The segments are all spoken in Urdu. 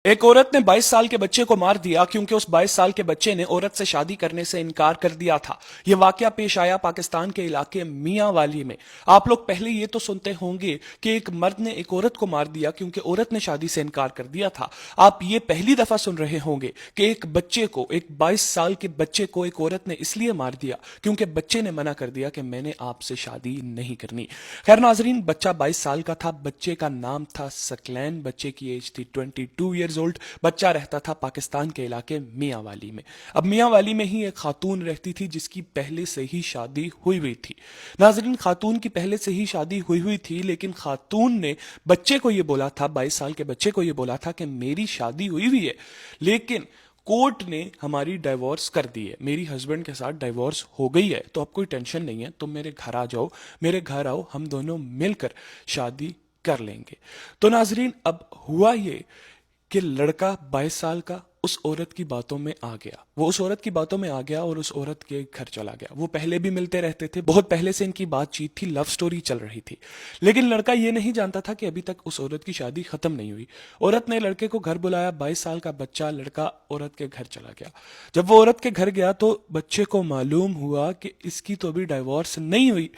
ایک عورت نے 22 سال کے بچے کو مار دیا کیونکہ اس 22 سال کے بچے نے عورت سے شادی کرنے سے انکار کر دیا تھا۔ یہ واقعہ پیش آیا پاکستان کے علاقے میاں والی میں۔ آپ لوگ پہلے یہ تو سنتے ہوں گے کہ ایک مرد نے ایک عورت کو مار دیا کیونکہ عورت نے شادی سے انکار کر دیا تھا۔ آپ یہ پہلی دفعہ سن رہے ہوں گے کہ ایک بچے کو، ایک 22 سال کے بچے کو ایک عورت نے اس لیے مار دیا کیونکہ بچے نے منع کر دیا کہ میں نے آپ سے شادی نہیں کرنی۔ خیر ناظرین، بچہ 22 سال کا تھا، بچے کا نام تھا سکلین، بچے کی ایج تھی 22 ایئرز اولڈ، بچہ رہتا تھا پاکستان کے علاقے میاں والی میں۔ اب میاں والی میں ہی ایک خاتون رہتی تھی جس کی پہلے سے ہی شادی ہوئی تھی۔ ناظرین، خاتون کی پہلے سے ہی شادی ہوئی تھی، لیکن خاتون نے بچے کو یہ بولا تھا، 22 سال کے بچے کو یہ بولا تھا کہ میری شادی ہوئی ہے، لیکن کورٹ نے ہماری ڈائیورس کر دی ہے، میری ہسبینڈ کے ساتھ ڈائیورس ہو گئی ہے، تو اب کوئی ٹینشن نہیں ہے، تم میرے گھر آ جاؤ، میرے گھر آؤ، ہم دونوں مل کر شادی کر لیں گے۔ تو ناظرین، اب ہوا یہ کہ لڑکا 22 سال کا اس عورت کی باتوں میں آ گیا، وہ اس عورت کی باتوں میں آ گیا اور اس عورت کے گھر چلا گیا۔ وہ پہلے بھی ملتے رہتے تھے، بہت پہلے سے ان کی بات چیت تھی، لو سٹوری چل رہی تھی، لیکن لڑکا یہ نہیں جانتا تھا کہ ابھی تک اس عورت کی شادی ختم نہیں ہوئی۔ عورت نے لڑکے کو گھر بلایا، 22 سال کا بچہ، لڑکا عورت کے گھر چلا گیا۔ جب وہ عورت کے گھر گیا تو بچے کو معلوم ہوا کہ اس کی تو ابھی ڈائیورس نہیں ہوئی،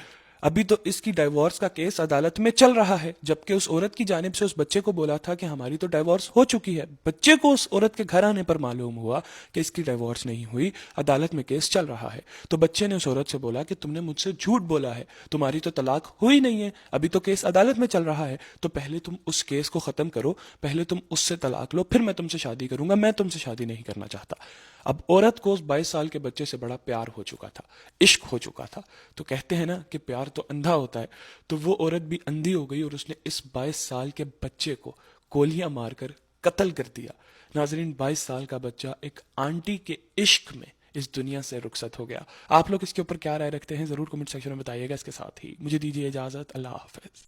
ابھی تو اس کی ڈائیورس کا کیس عدالت میں چل رہا ہے، جبکہ اس عورت کی جانب سے اس بچے کو بولا تھا کہ ہماری تو ڈائیورس ہو چکی ہے۔ بچے کو اس عورت کے گھر آنے پر معلوم ہوا کہ اس کی ڈائیورس نہیں ہوئی، عدالت میں کیس چل رہا ہے۔ تو بچے نے اس عورت سے بولا کہ تم نے مجھ سے جھوٹ بولا ہے، تمہاری تو طلاق ہوئی نہیں ہے، ابھی تو کیس عدالت میں چل رہا ہے، تو پہلے تم اس کیس کو ختم کرو، پہلے تم اس سے طلاق لو، پھر میں تم سے شادی کروں گا، میں تم سے شادی نہیں کرنا چاہتا۔ اب عورت کو اس 22 سال کے بچے سے بڑا پیار ہو چکا تھا، عشق ہو چکا تھا، تو کہتے ہیں نا کہ پیار تو اندھا ہوتا ہے، تو وہ عورت بھی اندھی ہو گئی اور اس نے اس 22 سال کے بچے کو گولیاں مار کر قتل کر دیا۔ ناظرین، 22 سال کا بچہ ایک آنٹی کے عشق میں اس دنیا سے رخصت ہو گیا۔ آپ لوگ اس کے اوپر کیا رائے رکھتے ہیں ضرور کمنٹ سیکشن میں بتائیے گا۔ اس کے ساتھ ہی مجھے دیجیے اجازت، اللہ حافظ۔